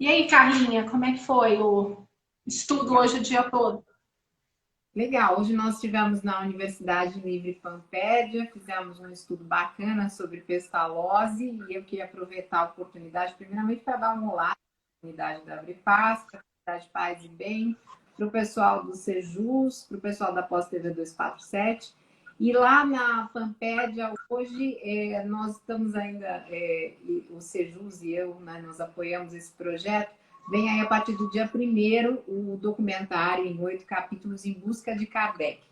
E aí, Carlinha, como é que foi o estudo hoje o dia todo? Legal, hoje nós estivemos na Universidade Livre Pampédia, fizemos um estudo bacana sobre pestalose e eu queria aproveitar a oportunidade, primeiramente, para dar um olá à comunidade da Abripaz, para a comunidade Paz e Bem, para o pessoal do Sejus, para o pessoal da Pós-TV 247. E lá na Pampédia, hoje, nós estamos ainda, o Sejus e eu, né, nós apoiamos esse projeto. Vem aí, a partir do dia 1º, o documentário em 8 capítulos Em Busca de Kardec.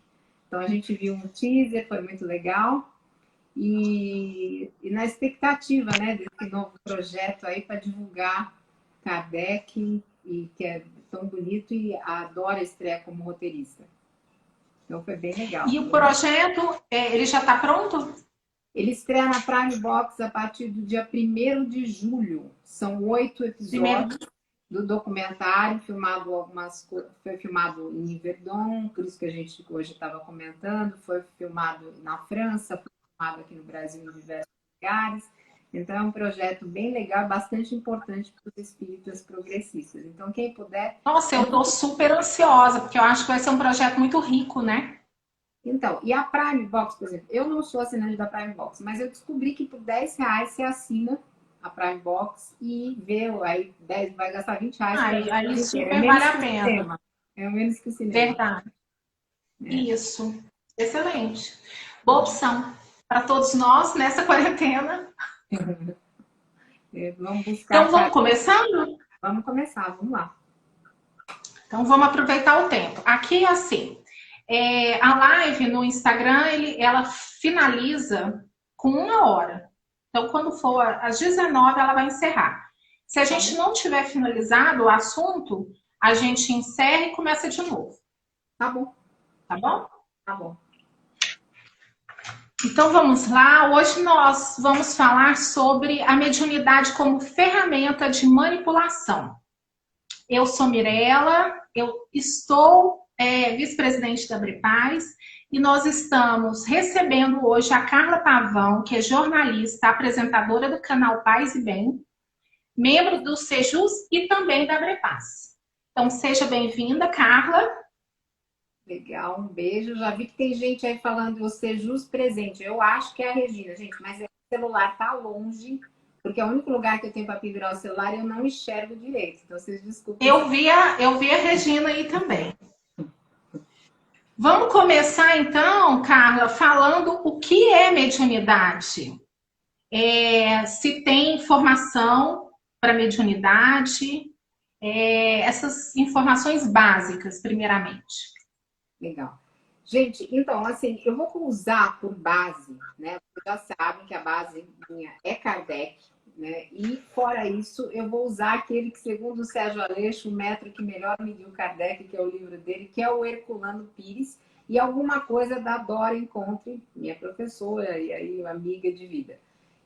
Então, a gente viu um teaser, foi muito legal. E na expectativa, né, desse novo projeto aí para divulgar Kardec, e que é tão bonito e adora a estreia como roteirista. Então, foi bem legal. E o projeto, ele já está pronto? Ele estreia na Prime Box a partir do dia 1º de julho. São 8 Primeiro. episódios do documentário, foi filmado em Yverdon, por isso que a gente hoje estava comentando, foi filmado na França, foi filmado aqui no Brasil em diversos lugares. Então é um projeto bem legal, bastante importante para os espíritas progressistas. Então quem puder. Nossa, eu estou super ansiosa, porque eu acho que vai ser um projeto muito rico, né? Então, e a Prime Box, por exemplo, eu não sou assinante da Prime Box, mas eu descobri que por R$ 10 você assina a Prime Box e vê, aí 10, vai gastar R$ 20 para ver Aí o inteiro. É super menos vale que a o pena. cinema. É menos que o cinema. Verdade. Né? Isso. Excelente. Boa opção para todos nós nessa quarentena. Vamos buscar. Então, vamos começando? Vamos começar, vamos lá. Então, vamos aproveitar o tempo. Aqui, assim, a live no Instagram, ela finaliza com 1 hora. Então, quando for às 19, ela vai encerrar. Se a gente não tiver finalizado o assunto, a gente encerra e começa de novo. Tá bom. Tá bom? Tá bom. Então, vamos lá. Hoje nós vamos falar sobre a mediunidade como ferramenta de manipulação. Eu sou Mirela, eu estou vice-presidente da Abripaz e nós estamos recebendo hoje a Carla Pavão, que é jornalista, apresentadora do canal Paz e Bem, membro do Sejus e também da Abripaz. Então, seja bem-vinda, Carla. Legal, um beijo. Já vi que tem gente aí falando você jus presente. Eu acho que é a Regina, gente, mas o celular tá longe, porque é o único lugar que eu tenho para pendurar o celular e eu não enxergo direito. Então, vocês desculpem. Eu vi a Regina aí também. Vamos começar então, Carla, falando o que é mediunidade. Se tem informação para mediunidade, essas informações básicas, primeiramente. Legal. Gente, então, assim, eu vou usar por base, né? Vocês já sabem que a base minha é Kardec, né? E, fora isso, eu vou usar aquele que, segundo o Sérgio Aleixo, o metro que melhor mediu Kardec, que é o livro dele, que é o Herculano Pires, e alguma coisa da Dora Encontre, minha professora e aí amiga de vida.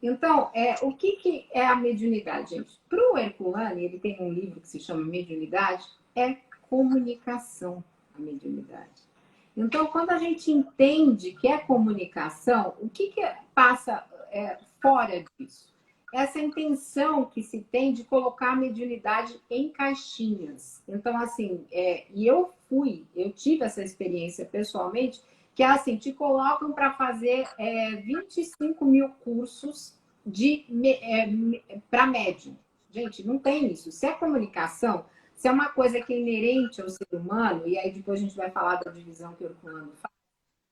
Então, o que é a mediunidade, gente? Para o Herculano, ele tem um livro que se chama Mediunidade, é comunicação a mediunidade. Então, quando a gente entende que é comunicação, o que passa fora disso? Essa intenção que se tem de colocar a mediunidade em caixinhas. Então, assim, eu tive essa experiência pessoalmente, que é assim, te colocam para fazer 25 mil cursos para médium. Gente, não tem isso. Se é comunicação, se é uma coisa que é inerente ao ser humano, e aí depois a gente vai falar da divisão que o Herculano faz,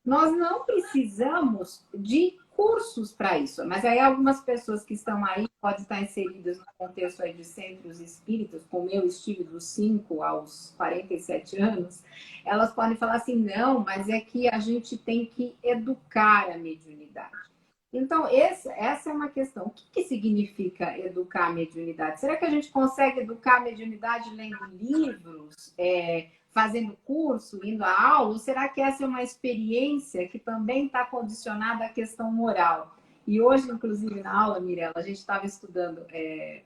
nós não precisamos de cursos para isso. Mas aí algumas pessoas que estão aí, podem estar inseridas no contexto aí de centros espíritas, como eu estive dos 5 aos 47 anos, elas podem falar assim, não, mas é que a gente tem que educar a mediunidade. Então, essa é uma questão. O que significa educar a mediunidade? Será que a gente consegue educar a mediunidade lendo livros, fazendo curso, indo à aula? Ou será que essa é uma experiência que também está condicionada à questão moral? E hoje, inclusive, na aula, Mirella, a gente estava estudando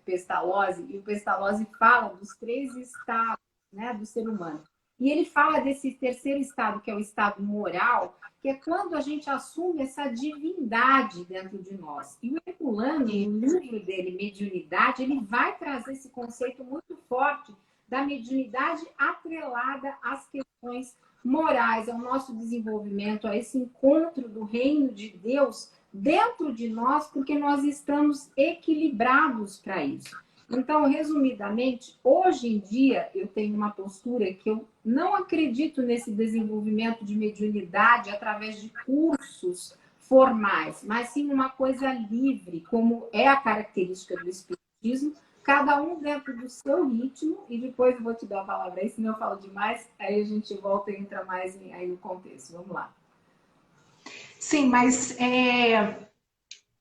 Pestalozzi, e o Pestalozzi fala dos 3 estados, né, do ser humano. E ele fala desse terceiro estado, que é o estado moral, que é quando a gente assume essa divindade dentro de nós. E o Herculano, no livro dele, Mediunidade, ele vai trazer esse conceito muito forte da mediunidade atrelada às questões morais, ao nosso desenvolvimento, a esse encontro do reino de Deus dentro de nós, porque nós estamos equilibrados para isso. Então, resumidamente, hoje em dia eu tenho uma postura que eu não acredito nesse desenvolvimento de mediunidade através de cursos formais, mas sim uma coisa livre, como é a característica do espiritismo, cada um dentro do seu ritmo, e depois eu vou te dar a palavra aí, senão eu falo demais, aí a gente volta e entra mais aí no contexto. Vamos lá. Sim, mas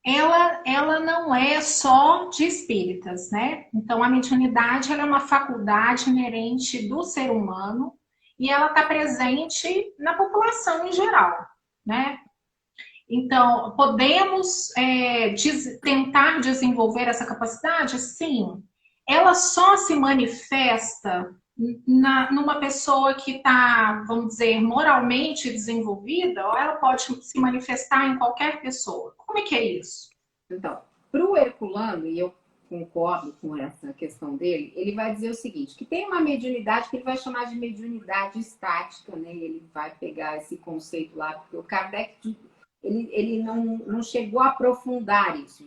ela não é só de espíritas, né? Então, a mediunidade ela é uma faculdade inerente do ser humano e ela está presente na população em geral, né? Então, podemos tentar desenvolver essa capacidade? Sim. Ela só se manifesta numa pessoa que está, vamos dizer, moralmente desenvolvida, ou ela pode se manifestar em qualquer pessoa? Como é que é isso? Então, para o Herculano, e eu concordo com essa questão dele, ele vai dizer o seguinte, que tem uma mediunidade que ele vai chamar de mediunidade estática, né? Ele vai pegar esse conceito lá, porque o Kardec ele não chegou a aprofundar isso,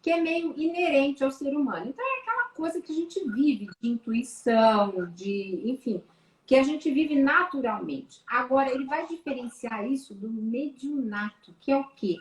que é meio inerente ao ser humano. Então, é aquela coisa que a gente vive, de intuição, enfim, que a gente vive naturalmente. Agora, ele vai diferenciar isso do mediunato, que é o quê?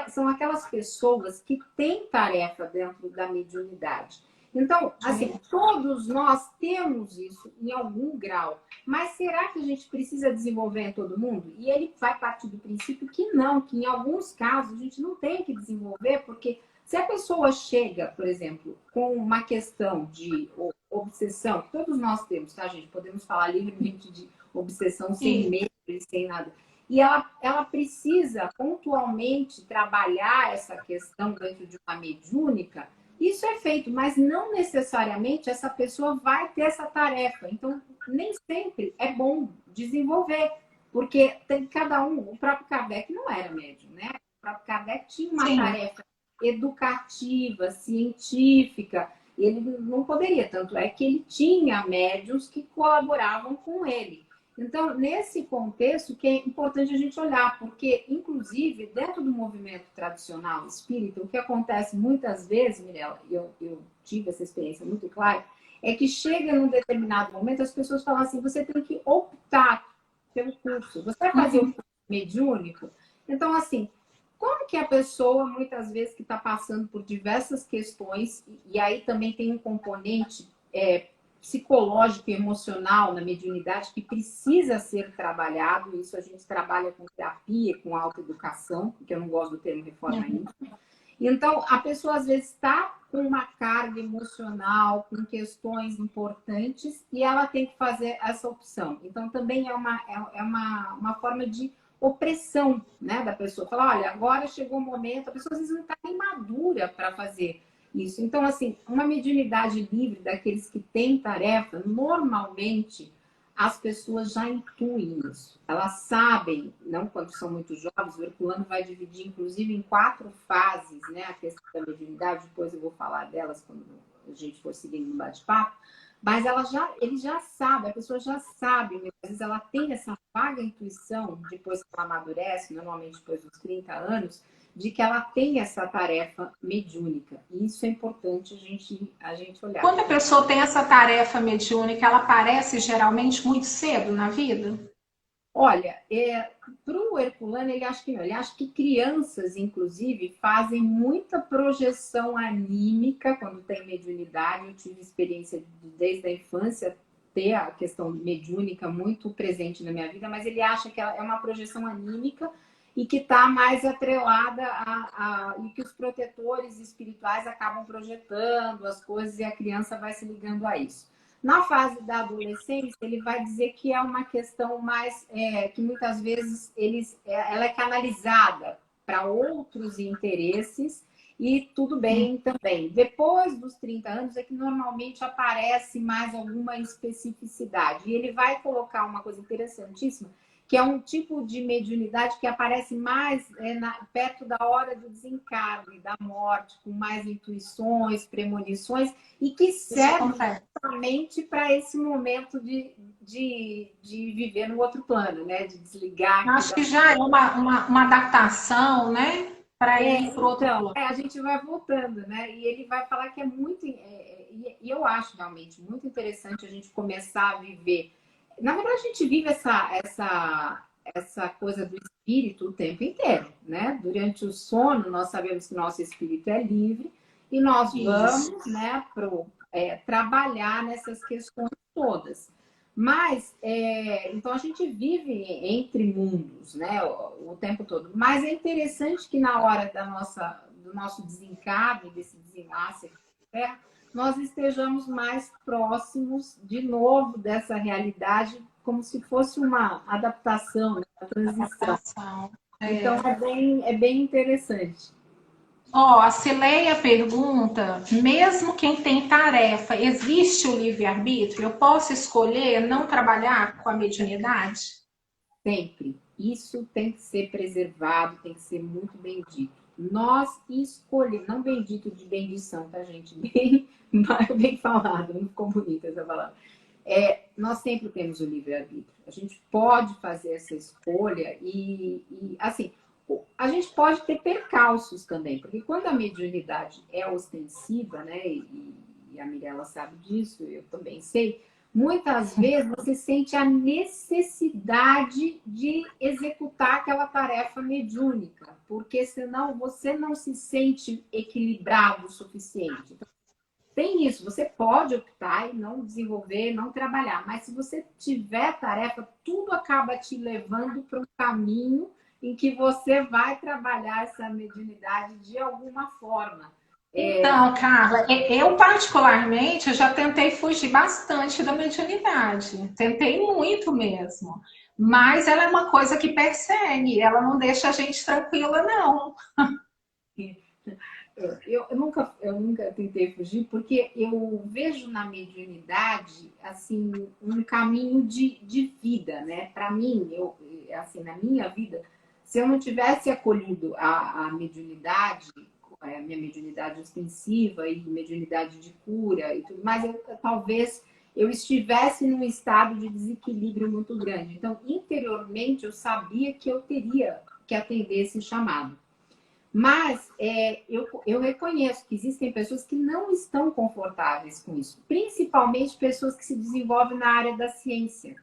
São aquelas pessoas que têm tarefa dentro da mediunidade. Então, assim, todos nós temos isso em algum grau. Mas será que a gente precisa desenvolver em todo mundo? E ele vai partir do princípio que não, que em alguns casos a gente não tem que desenvolver, porque se a pessoa chega, por exemplo, com uma questão de obsessão, que todos nós temos, tá, gente? Podemos falar livremente de obsessão sem medo e sem nada. E ela precisa pontualmente trabalhar essa questão dentro de uma mediúnica. Isso é feito, mas não necessariamente essa pessoa vai ter essa tarefa. Então, nem sempre é bom desenvolver, porque tem cada um. O próprio Kardec não era médium, né? O próprio Kardec tinha uma tarefa educativa, científica. Ele não poderia, tanto é que ele tinha médiuns que colaboravam com ele. Então, nesse contexto, que é importante a gente olhar, porque, inclusive, dentro do movimento tradicional espírita, o que acontece muitas vezes, Mirella, e eu tive essa experiência muito clara, é que chega num determinado momento, as pessoas falam assim, você tem que optar pelo curso. Você vai fazer o curso mediúnico? Então, assim, como que a pessoa, muitas vezes, que está passando por diversas questões, e aí também tem um componente psicológico e emocional na mediunidade que precisa ser trabalhado, isso a gente trabalha com terapia, com autoeducação, porque eu não gosto do termo reforma íntima. Então, a pessoa às vezes está com uma carga emocional, com questões importantes, e ela tem que fazer essa opção. Então, também é uma forma de opressão, né, da pessoa. Falar, olha, agora chegou o momento, a pessoa às vezes não está nem madura para fazer isso. Então, assim, uma mediunidade livre daqueles que têm tarefa, normalmente as pessoas já intuem isso. Elas sabem, não quando são muito jovens, o Herculano vai dividir, inclusive, em 4 fases, né, a questão da mediunidade, depois eu vou falar delas quando a gente for seguindo no bate-papo, mas ele já sabe, a pessoa já sabe, às vezes ela tem essa vaga intuição, depois que ela amadurece, normalmente depois dos 30 anos, de que ela tem essa tarefa mediúnica. E isso é importante a gente olhar. Quando a pessoa tem essa tarefa mediúnica, ela aparece geralmente muito cedo na vida? Olha, para o Herculano, ele acha que não. Ele acha que crianças, inclusive, fazem muita projeção anímica quando tem mediunidade. Eu tive experiência desde a infância ter a questão mediúnica muito presente na minha vida, mas ele acha que é uma projeção anímica e que está mais atrelada e que os protetores espirituais acabam projetando as coisas e a criança vai se ligando a isso. Na fase da adolescência, ele vai dizer que é uma questão mais que muitas vezes ela é canalizada para outros interesses e tudo bem também. Depois dos 30 anos é que normalmente aparece mais alguma especificidade. E ele vai colocar uma coisa interessantíssima, que é um tipo de mediunidade que aparece mais perto da hora do desencarne, da morte, com mais intuições, premonições, e que serve justamente para esse momento de viver no outro plano, né? De desligar. Acho que já é uma adaptação, né? Para ir para o outro plano. A gente vai voltando, né? E ele vai falar que é muito. E eu acho realmente muito interessante a gente começar a viver. Na verdade, a gente vive essa coisa do espírito o tempo inteiro, né? Durante o sono, nós sabemos que nosso espírito é livre e nós vamos, né, trabalhar nessas questões todas. Mas, então a gente vive entre mundos, né, o tempo todo. Mas é interessante que na hora do nosso desencarne, desse desenlace, nós estejamos mais próximos, de novo, dessa realidade, como se fosse uma adaptação, né, uma transição. Então, é bem interessante. A Cileia pergunta, mesmo quem tem tarefa, existe o livre-arbítrio? Eu posso escolher não trabalhar com a mediunidade? Sempre. Isso tem que ser preservado, tem que ser muito bem dito. Nós escolhemos, não bendito de bendição, tá, gente? Bem falado, não ficou bonita essa palavra. Nós sempre temos o livre-arbítrio. A gente pode fazer essa escolha assim, a gente pode ter percalços também, porque quando a mediunidade é ostensiva, né, e a Mirella sabe disso, eu também sei, muitas vezes você sente a necessidade de executar aquela tarefa mediúnica, porque senão você não se sente equilibrado o suficiente. Então, tem isso, você pode optar e não desenvolver, não trabalhar, mas se você tiver tarefa, tudo acaba te levando para um caminho em que você vai trabalhar essa mediunidade de alguma forma. Então, Carla, eu particularmente já tentei fugir bastante da mediunidade. Tentei muito mesmo. Mas ela é uma coisa que persegue, ela não deixa a gente tranquila, não. Eu nunca tentei fugir, porque eu vejo na mediunidade assim um caminho de vida, né? Para mim, assim, na minha vida, se eu não tivesse acolhido a mediunidade, a minha mediunidade ostensiva e mediunidade de cura e tudo mais, talvez eu estivesse num estado de desequilíbrio muito grande. Então, interiormente, eu sabia que eu teria que atender esse chamado. Mas eu reconheço que existem pessoas que não estão confortáveis com isso, principalmente pessoas que se desenvolvem na área da ciência,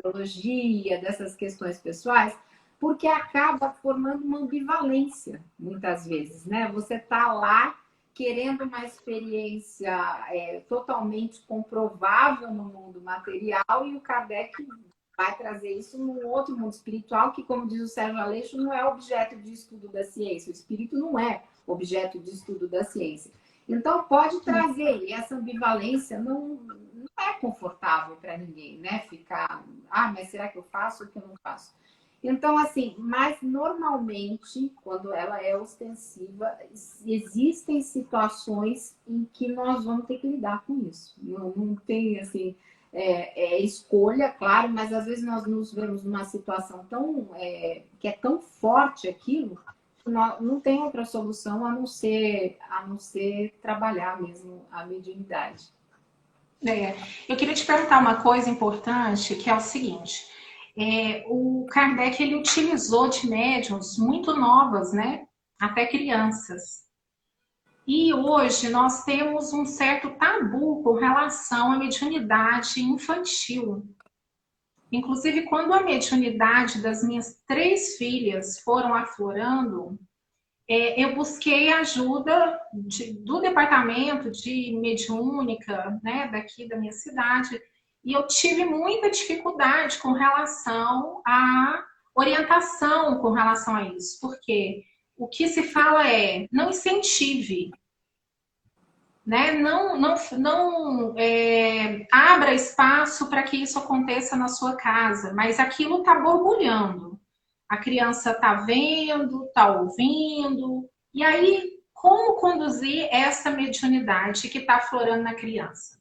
biologia, dessas questões pessoais, porque acaba formando uma ambivalência, muitas vezes, né? Você está lá querendo uma experiência totalmente comprovável no mundo material e o Kardec vai trazer isso num outro mundo espiritual que, como diz o Sérgio Aleixo, não é objeto de estudo da ciência. O espírito não é objeto de estudo da ciência. Então, pode trazer, e essa ambivalência não é confortável para ninguém, né? Ficar, mas será que eu faço ou que eu não faço? Então, assim, mas normalmente, quando ela é ostensiva, existem situações em que nós vamos ter que lidar com isso. Não tem, assim, escolha, claro, mas às vezes nós nos vemos numa situação que é tão forte aquilo, que não tem outra solução a não ser trabalhar mesmo a mediunidade. Eu queria te perguntar uma coisa importante, que é o seguinte. O Kardec ele utilizou de médiuns muito novas, né? Até crianças. E hoje nós temos um certo tabu com relação à mediunidade infantil. Inclusive, quando a mediunidade das minhas 3 filhas foram aflorando, eu busquei ajuda do departamento de mediúnica, né, daqui da minha cidade, e eu tive muita dificuldade com relação à orientação com relação a isso, porque o que se fala não incentive, né? Não abra espaço para que isso aconteça na sua casa, mas aquilo está borbulhando. A criança está vendo, está ouvindo, e aí como conduzir essa mediunidade que está aflorando na criança?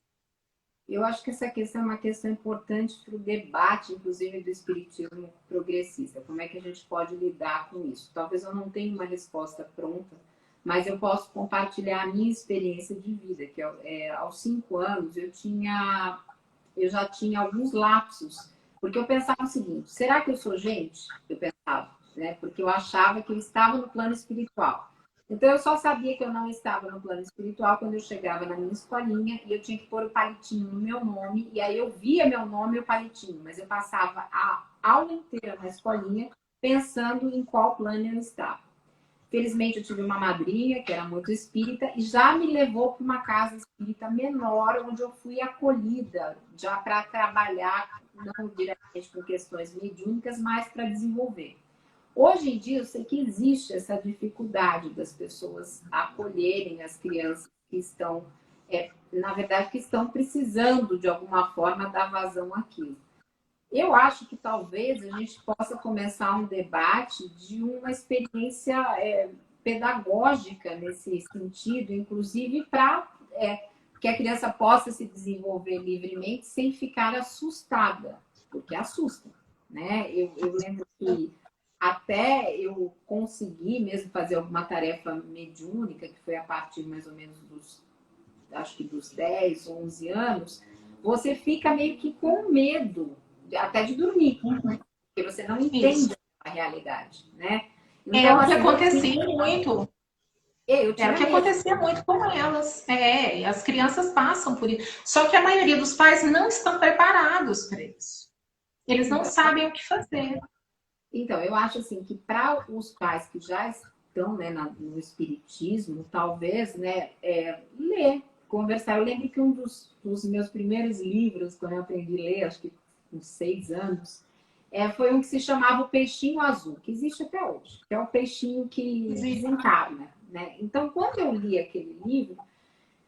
Eu acho que essa questão é uma questão importante para o debate, inclusive, do espiritismo progressista. Como é que a gente pode lidar com isso? Talvez eu não tenha uma resposta pronta, mas eu posso compartilhar a minha experiência de vida, que aos 5 anos eu já tinha alguns lapsos, porque eu pensava o seguinte, será que eu sou gente? Eu pensava, né? Porque eu achava que eu estava no plano espiritual. Então, eu só sabia que eu não estava no plano espiritual quando eu chegava na minha escolinha e eu tinha que pôr o palitinho no meu nome, e aí eu via meu nome e o palitinho, mas eu passava a aula inteira na escolinha pensando em qual plano eu estava. Felizmente, eu tive uma madrinha que era muito espírita e já me levou para uma casa espírita menor, onde eu fui acolhida já para trabalhar, não diretamente com questões mediúnicas, mas para desenvolver. Hoje em dia, eu sei que existe essa dificuldade das pessoas acolherem as crianças que estão, na verdade, que estão precisando, de alguma forma, dar vazão àquilo. Eu acho que talvez a gente possa começar um debate de uma experiência pedagógica nesse sentido, inclusive para que a criança possa se desenvolver livremente sem ficar assustada, porque assusta, né? Eu lembro que até eu conseguir mesmo fazer alguma tarefa mediúnica, que foi a partir mais ou menos acho que dos 10, 11 anos, você fica meio que com medo até de dormir, porque você não Isso. entende a realidade, né? É Então, o que assim, acontecia muito. eu Era o tinha que medo. acontecia muito com elas. E as crianças passam por isso. Só que a maioria dos pais não estão preparados para isso. Eles não Então, sabem o que fazer. então eu acho assim que para os pais que já estão, né, no espiritismo, talvez, né, ler, conversar. Eu lembro que um dos meus primeiros livros, quando eu aprendi a ler, acho que com 6 anos, foi um que se chamava O Peixinho Azul, que existe até hoje, que é o peixinho que desencarna, né? Então, quando eu li aquele livro,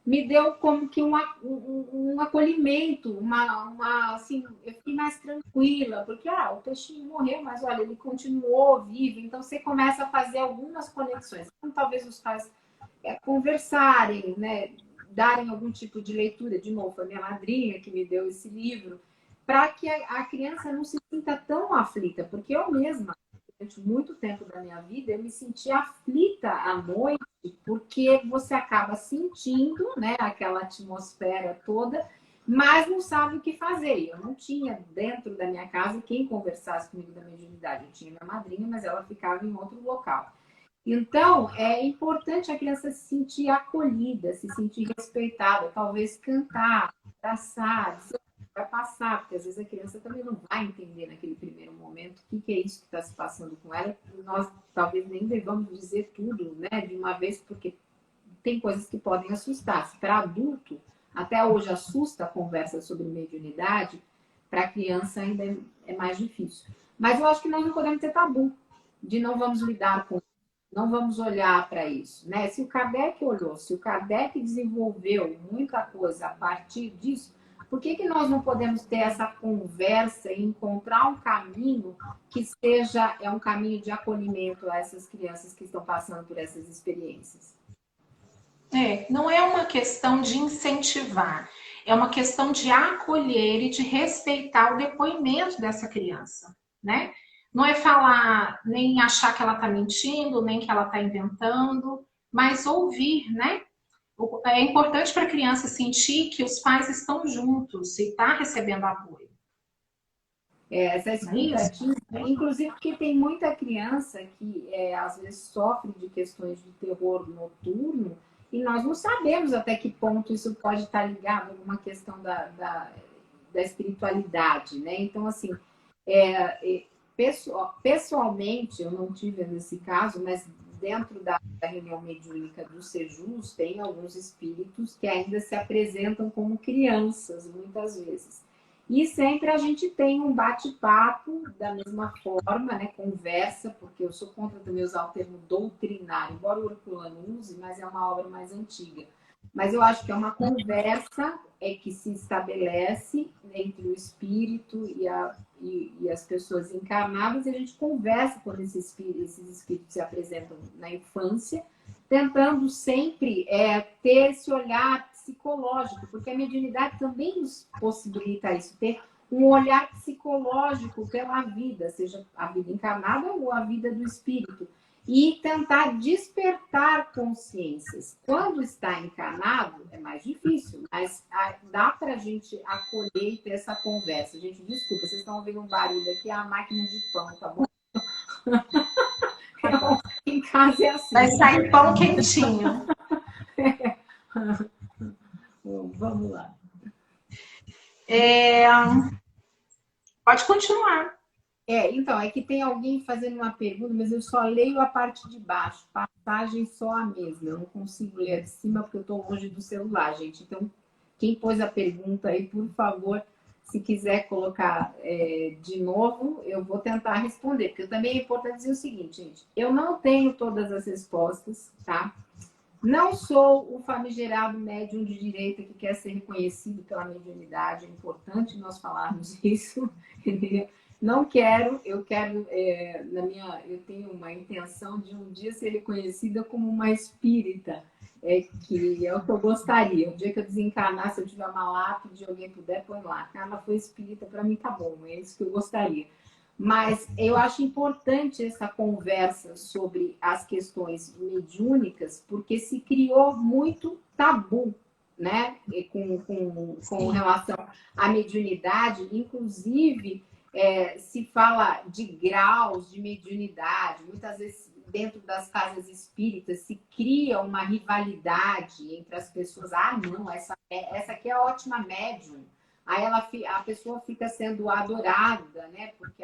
me deu como que um acolhimento, assim, eu fiquei mais tranquila, porque o peixinho morreu, mas olha, ele continuou vivo, então você começa a fazer algumas conexões. Então, talvez os pais conversarem, né, darem algum tipo de leitura, de novo, foi a minha madrinha que me deu esse livro, para que a criança não se sinta tão aflita, porque eu mesma, durante muito tempo da minha vida, eu me sentia aflita à noite, porque você acaba sentindo, né, aquela atmosfera toda, mas não sabe o que fazer. Eu não tinha dentro da minha casa quem conversasse comigo da mediunidade. Eu tinha minha madrinha, mas ela ficava em outro local. Então, é importante a criança se sentir acolhida, se sentir respeitada, talvez cantar, abraçar, dizer que vai passar, porque às vezes a criança também não vai entender naquele primeiro momento o que é isso que está se passando com ela. Nós talvez nem devamos dizer tudo, né, de uma vez, porque tem coisas que podem assustar. Se para adulto, até hoje assusta a conversa sobre mediunidade, para criança ainda é mais difícil. Mas eu acho que nós não podemos ter tabu de não vamos lidar com, não vamos olhar para isso, né? Se o Kardec olhou, se o Kardec desenvolveu muita coisa a partir disso, por que nós não podemos ter essa conversa e encontrar um caminho que seja um caminho de acolhimento a essas crianças que estão passando por essas experiências? Não é uma questão de incentivar, é uma questão de acolher e de respeitar o depoimento dessa criança, né? Não é falar, nem achar que ela está mentindo, nem que ela está inventando, mas ouvir, né? É importante para a criança sentir que os pais estão juntos e está recebendo apoio. Essa Não é escuta isso? ativa, inclusive porque tem muita criança que às vezes sofre de questões de terror noturno e nós não sabemos até que ponto isso pode estar ligado a alguma questão da espiritualidade, né? Então, assim, pessoalmente, eu não tive nesse caso, mas dentro da reunião mediúnica do Sejus, tem alguns espíritos que ainda se apresentam como crianças, muitas vezes. E sempre a gente tem um bate-papo da mesma forma, né? Conversa, porque eu sou contra também usar o termo doutrinário, embora o Herculano use, mas é uma obra mais antiga. Mas eu acho que é uma conversa que se estabelece entre o espírito e as pessoas encarnadas, e a gente conversa quando esses espíritos se apresentam na infância, tentando sempre ter esse olhar psicológico, porque a mediunidade também nos possibilita isso, ter um olhar psicológico pela vida, seja a vida encarnada ou a vida do espírito, e tentar despertar consciências. Quando está encarnado, é mais difícil, mas dá para a gente acolher e ter essa conversa. Gente, desculpa, vocês estão ouvindo um barulho aqui, é a máquina de pão, tá bom? Em casa é assim. Vai sair pão quentinho. Bom, vamos lá. Pode continuar. Então, é que tem alguém fazendo uma pergunta, mas eu só leio a parte de baixo, passagem só a mesma. Eu não consigo ler de cima porque eu estou longe do celular, gente. Então, quem pôs a pergunta aí, por favor, se quiser colocar de novo, eu vou tentar responder. Porque também é importante dizer o seguinte, gente. Eu não tenho todas as respostas, tá? Não sou o famigerado médium de direita que quer ser reconhecido pela mediunidade. É importante nós falarmos isso, entendeu? Não quero, eu quero, eu tenho uma intenção de um dia ser reconhecida como uma espírita, que é o que eu gostaria. O dia que eu desencarnar, se eu tiver uma lápide, alguém puder, põe lá. Carla foi espírita, para mim tá bom, é isso que eu gostaria. Mas eu acho importante essa conversa sobre as questões mediúnicas, porque se criou muito tabu, né, com relação à mediunidade, inclusive se fala de graus de mediunidade, muitas vezes dentro das casas espíritas se cria uma rivalidade entre as pessoas. Ah, não, essa aqui é ótima médium. Aí a pessoa fica sendo adorada, né? Porque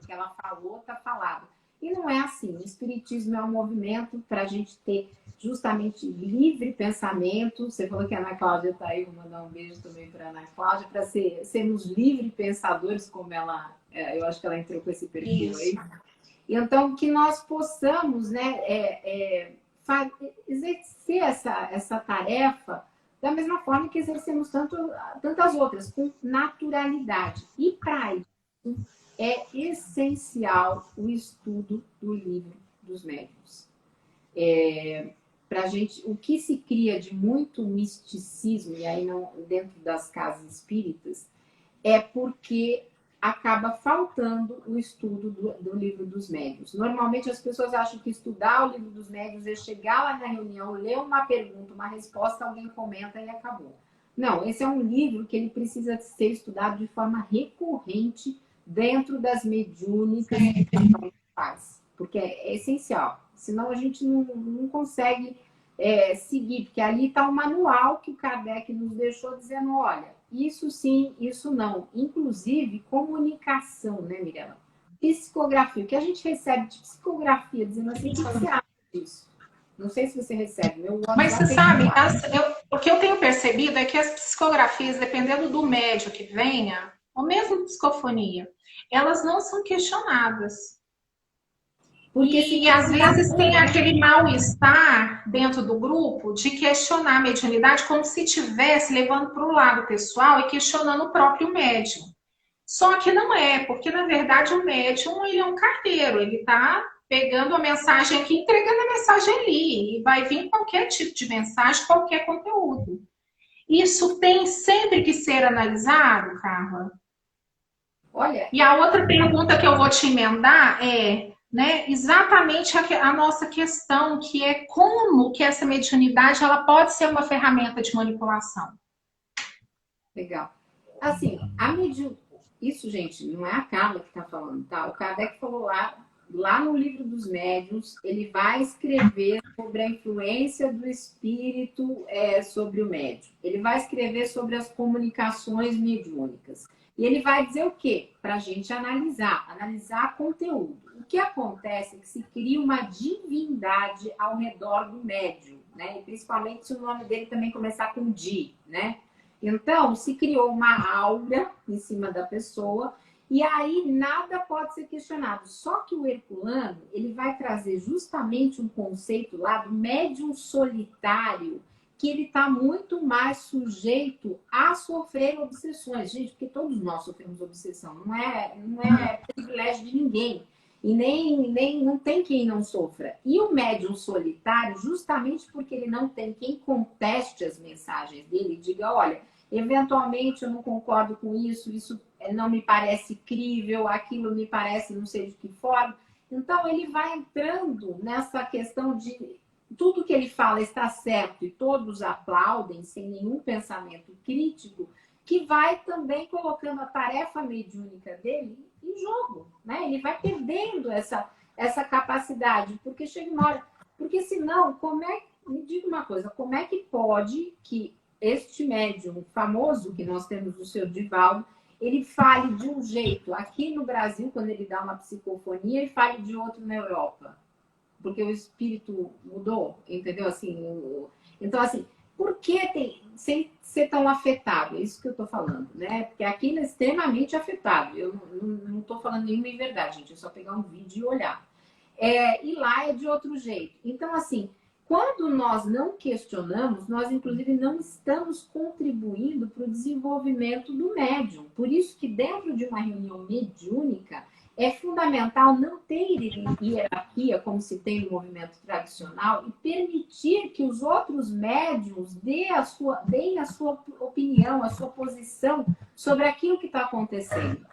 ela falou, tá falado. E não é assim. O espiritismo é um movimento para a gente ter justamente livre pensamento. Você falou que a Ana Cláudia está aí, vou mandar um beijo também para a Ana Cláudia, para sermos livre pensadores, como ela, eu acho que ela entrou com esse perfil aí. E então, que nós possamos, né, exercer essa tarefa da mesma forma que exercemos tantas outras, com naturalidade. E para isso é essencial o estudo do livro dos médiuns. Para a gente, o que se cria de muito misticismo, e aí não dentro das casas espíritas, é porque acaba faltando o estudo do livro dos médiuns. Normalmente as pessoas acham que estudar o livro dos médiuns é chegar lá na reunião, ler uma pergunta, uma resposta, alguém comenta e acabou. Não, esse é um livro que ele precisa ser estudado de forma recorrente dentro das mediúnicas que cada um faz, porque é essencial. Senão a gente não consegue seguir, porque ali está o manual que o Kardec nos deixou dizendo, olha, isso sim, isso não. Inclusive, comunicação, né, Mirella? Psicografia. O que a gente recebe de psicografia, dizendo assim, o que você acha disso? Não sei se você recebe. Mas você sabe, o que eu tenho percebido é que as psicografias, dependendo do médium que venha, ou mesmo psicofonia, elas não são questionadas. E às vezes tem aquele mal-estar dentro do grupo de questionar a mediunidade como se estivesse levando para o lado pessoal e questionando o próprio médium. Só que não é, porque na verdade o médium ele é um carteiro, ele está pegando a mensagem aqui, entregando a mensagem ali, e vai vir qualquer tipo de mensagem, qualquer conteúdo. Isso tem sempre que ser analisado, Carla? Olha, e a outra pergunta que eu vou te emendar é, né, exatamente a nossa questão, que é como que essa mediunidade ela pode ser uma ferramenta de manipulação. Legal. Assim, isso, gente, não é a Carla que está falando, tá? O Kardec falou lá no livro dos médiuns, ele vai escrever sobre a influência do espírito sobre o médium. Ele vai escrever sobre as comunicações mediúnicas. E ele vai dizer o quê? Para a gente analisar conteúdo. O que acontece é que se cria uma divindade ao redor do médium, né? E principalmente se o nome dele também começar com Di, né? Então, se criou uma aura em cima da pessoa e aí nada pode ser questionado. Só que o Herculano, ele vai trazer justamente um conceito lá do médium solitário, que ele está muito mais sujeito a sofrer obsessões. Gente, porque todos nós sofremos obsessão, não é privilégio de ninguém. E nem não tem quem não sofra. E o médium solitário, justamente porque ele não tem quem conteste as mensagens dele e diga, olha, eventualmente eu não concordo com isso, isso não me parece crível, aquilo me parece não sei de que forma. Então ele vai entrando nessa questão de tudo que ele fala está certo e todos aplaudem sem nenhum pensamento crítico, que vai também colocando a tarefa mediúnica dele em jogo, né? Ele vai perdendo essa capacidade, porque chega uma hora... Porque senão, me diga uma coisa, como é que pode que este médium famoso que nós temos, o seu Divaldo, ele fale de um jeito aqui no Brasil, quando ele dá uma psicofonia, e fale de outro na Europa? Porque o espírito mudou, entendeu? Então, assim, por que sem ser tão afetado? É isso que eu estou falando, né? Porque aqui ele é extremamente afetado. Eu não estou falando nenhuma verdade, gente. É só pegar um vídeo e olhar. E lá é de outro jeito. Então, assim, quando nós não questionamos, nós, inclusive, não estamos contribuindo para o desenvolvimento do médium. Por isso que dentro de uma reunião mediúnica, é fundamental não ter hierarquia, como se tem no movimento tradicional, e permitir que os outros médiums deem a sua opinião, a sua posição sobre aquilo que está acontecendo.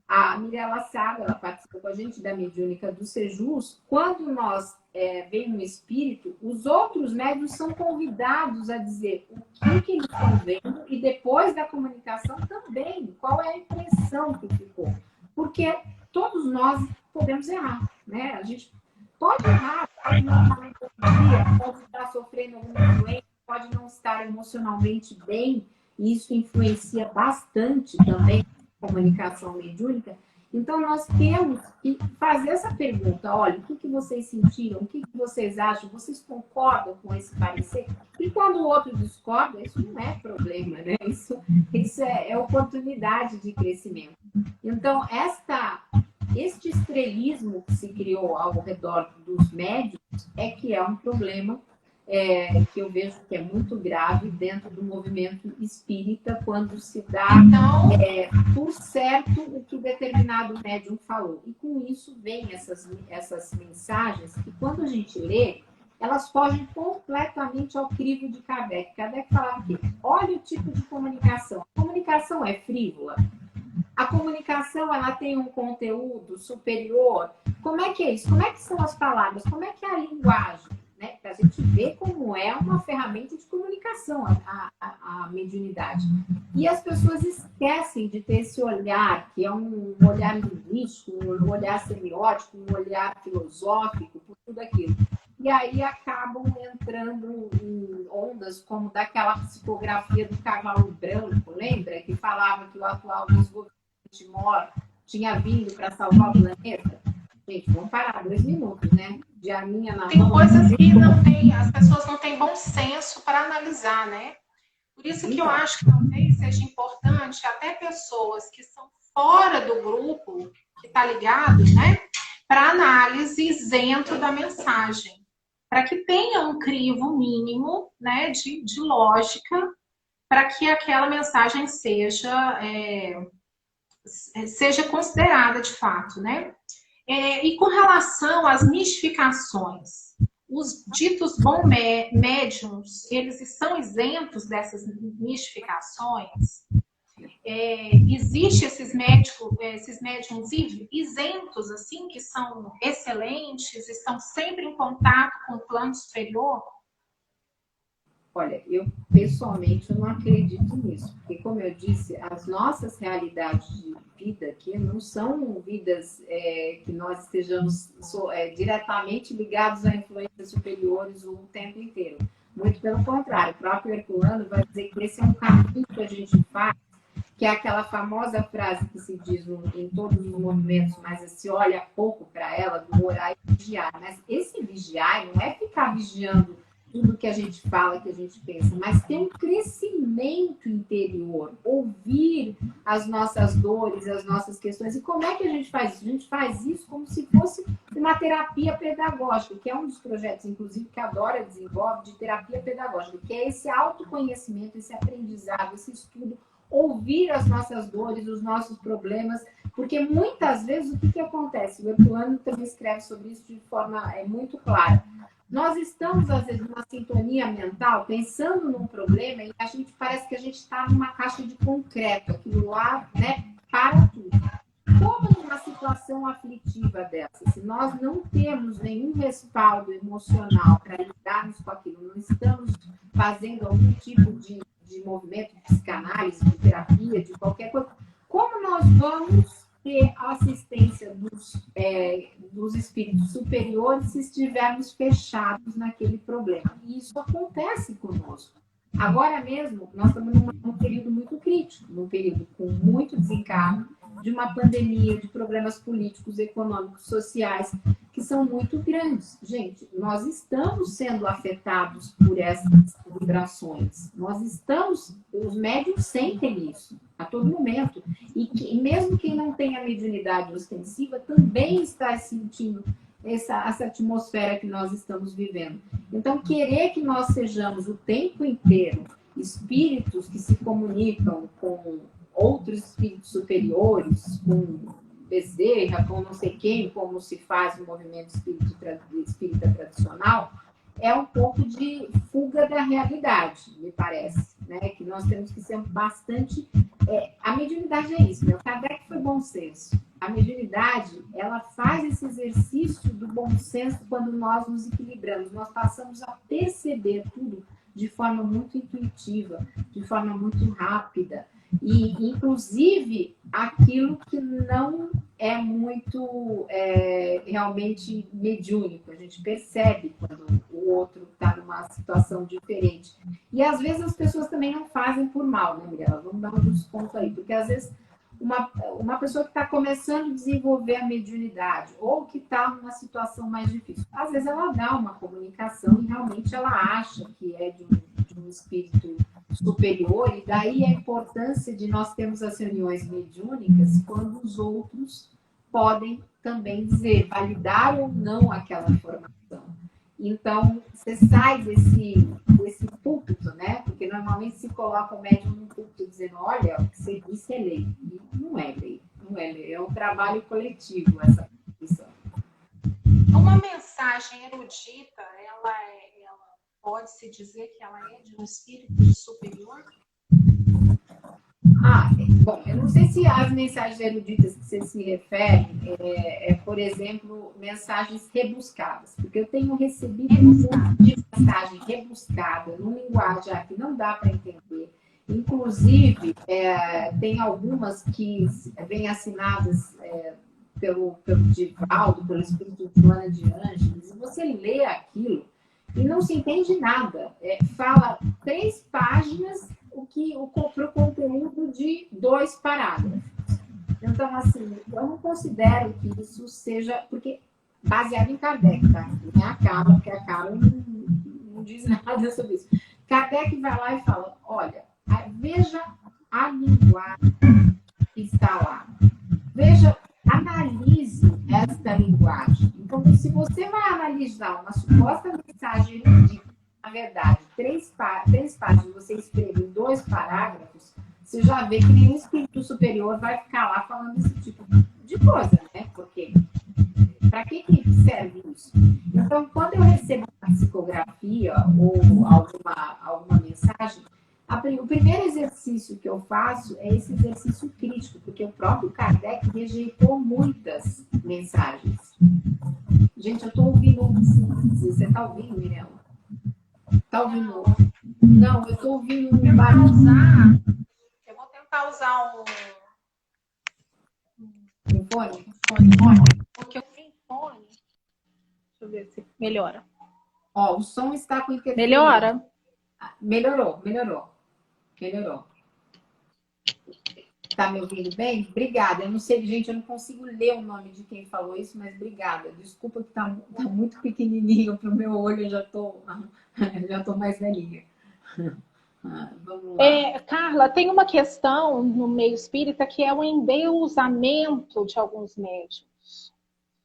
A Mirella Sá, ela participa com a gente da mediúnica do Sejus. Quando nós vem um espírito, os outros médiuns são convidados a dizer o que eles estão vendo e depois da comunicação também, qual é a impressão que ficou. Porque todos nós podemos errar, né? A gente pode errar, pode não estar no dia, pode estar sofrendo alguma doença, pode não estar emocionalmente bem, e isso influencia bastante também a comunicação mediúnica. Então, nós temos que fazer essa pergunta, olha, o que vocês sentiram, o que vocês acham, vocês concordam com esse parecer? E quando o outro discorda, isso não é problema, né? Isso é oportunidade de crescimento. Então, este estrelismo que se criou ao redor dos médios que é um problema que eu vejo que é muito grave dentro do movimento espírita, quando se dá por certo o que determinado médium falou. E com isso vem essas mensagens que, quando a gente lê, elas fogem completamente ao crivo de Kardec. Kardec falava que, olha o tipo de comunicação. A comunicação é frívola. A comunicação, ela tem um conteúdo superior. Como é que é isso? Como é que são as palavras? Como é que é a linguagem? Né? Para a gente ver como é uma ferramenta de comunicação a mediunidade. E as pessoas esquecem de ter esse olhar, que é um olhar linguístico, um olhar semiótico, um olhar filosófico, por tudo aquilo. E aí acabam entrando em ondas como daquela psicografia do cavalo branco, lembra? Que falava que o atual desgoverno de Timor tinha vindo para salvar o planeta. Gente, vamos parar 2 minutos, né? De arminha na mão. Tem coisas que não tem, as pessoas não têm bom senso para analisar, né? Por isso que eu acho que talvez seja importante até pessoas que são fora do grupo, que está ligado, né? Para análise isento da mensagem. Para que tenha um crivo mínimo, né, de lógica, para que aquela mensagem seja considerada de fato, né? E com relação às mistificações, os ditos bons médiums, eles estão isentos dessas mistificações? Existe esses médiums isentos, assim, que são excelentes, estão sempre em contato com o plano superior? Olha, eu pessoalmente não acredito nisso, porque, como eu disse, as nossas realidades de vida aqui não são vidas que nós estejamos diretamente ligados a influências superiores o tempo inteiro. Muito pelo contrário, o próprio Herculano vai dizer que esse é um caminho que a gente faz, que é aquela famosa frase que se diz em todos os movimentos, mas se olha pouco para ela, do orar e vigiar. Mas esse vigiar não é ficar vigiando tudo que a gente fala, que a gente pensa, mas ter um crescimento interior, ouvir as nossas dores, as nossas questões. E como é que a gente faz isso? A gente faz isso como se fosse uma terapia pedagógica, que é um dos projetos, inclusive, que a Dora desenvolve de terapia pedagógica, que é esse autoconhecimento, esse aprendizado, esse estudo, ouvir as nossas dores, os nossos problemas, Porque muitas vezes o que acontece? O Herculano também escreve sobre isso de forma muito clara. Nós estamos, às vezes, numa sintonia mental, pensando num problema, e a gente parece que a gente está numa caixa de concreto, aquilo lá, né, para tudo. Como numa situação aflitiva dessa, se nós não temos nenhum respaldo emocional para lidarmos com aquilo, não estamos fazendo algum tipo de movimento de psicanálise, de terapia, de qualquer coisa, como nós vamos ter a assistência dos espíritos superiores se estivermos fechados naquele problema? E isso acontece conosco. Agora mesmo, nós estamos num período muito crítico, num período com muito desencargo, de uma pandemia, de problemas políticos, econômicos, sociais, que são muito grandes. Gente, nós estamos sendo afetados por essas vibrações. Nós estamos, os médiums sentem isso a todo momento. E mesmo quem não tem a mediunidade ostensiva também está sentindo essa atmosfera que nós estamos vivendo. Então, querer que nós sejamos o tempo inteiro espíritos que se comunicam com outros espíritos superiores, com Bezerra, com não sei quem, como se faz o movimento espírita tradicional, é um pouco de fuga da realidade, me parece, né? Que nós temos que ser bastante... a mediunidade é isso, né? O Kardec foi bom senso. A mediunidade, ela faz esse exercício do bom senso quando nós nos equilibramos. Nós passamos a perceber tudo de forma muito intuitiva, de forma muito rápida. E, inclusive, aquilo que não é muito realmente mediúnico. A gente percebe quando o outro está numa situação diferente. E, às vezes, as pessoas também não fazem por mal, né, Mirella? Vamos dar um desconto aí. Porque, às vezes, uma pessoa que está começando a desenvolver a mediunidade ou que está numa situação mais difícil, às vezes ela dá uma comunicação e realmente ela acha que é de um espírito superior, e daí a importância de nós termos as reuniões mediúnicas quando os outros podem também dizer, validar ou não aquela informação. Então, você sai desse púlpito, né? Porque normalmente se coloca o médium num púlpito dizendo, olha, o que você disse é lei. E não é lei, não é lei. É um trabalho coletivo essa posição. Uma mensagem erudita, ela pode-se dizer que ela é de um espírito superior? Bom, eu não sei se as mensagens eruditas que você se refere por exemplo, mensagens rebuscadas, porque eu tenho recebido um monte de mensagem rebuscada, numa linguagem que não dá para entender. Inclusive, tem algumas que vêm assinadas pelo Divaldo, pelo Espírito de Joana de Ângeles, e você lê aquilo e não se entende nada. Fala 3 páginas para o conteúdo de 2 parágrafos. Então, assim, eu não considero que isso seja... Porque, baseado em Kardec, tá? Não é a Carla, porque a Carla não diz nada sobre isso. Kardec vai lá e fala, olha, veja a linguagem que está lá. Veja, analise esta linguagem. Então, se você vai analisar uma suposta mensagem erudita, na verdade, 3 páginas, você escreve em 2 parágrafos, você já vê que nenhum espírito superior vai ficar lá falando esse tipo de coisa, né? Porque para que serve isso? Então, quando eu recebo uma psicografia ou alguma mensagem, o primeiro exercício que eu faço é esse exercício crítico, porque o próprio Kardec rejeitou muitas mensagens. Gente, eu estou ouvindo você está ouvindo, Mirella? Está ouvindo? Não, eu estou ouvindo um barulho. Eu vou tentar usar um fone, porque eu tenho fone. Deixa eu ver se melhora. Ó, o som está com interferência. Melhora? Melhorou. Tá me ouvindo bem? Obrigada. Eu não sei, gente, eu não consigo ler o nome de quem falou isso, mas obrigada. Desculpa que tá muito pequenininho para o meu olho, eu já tô mais velhinha. Vamos lá. Carla, tem uma questão no meio espírita que é o endeusamento de alguns médiuns.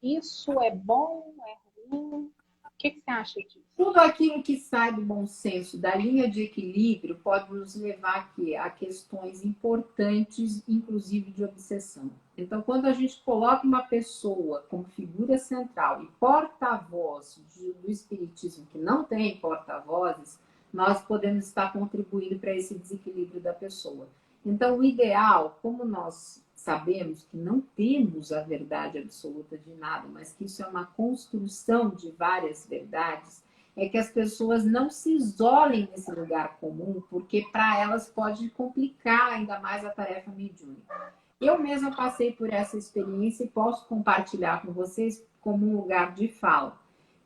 Isso é bom? É ruim? que você acha disso? Tudo aquilo que sai do bom senso, da linha de equilíbrio, pode nos levar aqui a questões importantes, inclusive de obsessão. Então, quando a gente coloca uma pessoa como figura central e porta-voz do espiritismo, que não tem porta-vozes, nós podemos estar contribuindo para esse desequilíbrio da pessoa. Então, o ideal, como nós sabemos que não temos a verdade absoluta de nada, mas que isso é uma construção de várias verdades, é que as pessoas não se isolem nesse lugar comum, porque para elas pode complicar ainda mais a tarefa mediúnica. Eu mesma passei por essa experiência e posso compartilhar com vocês como um lugar de fala.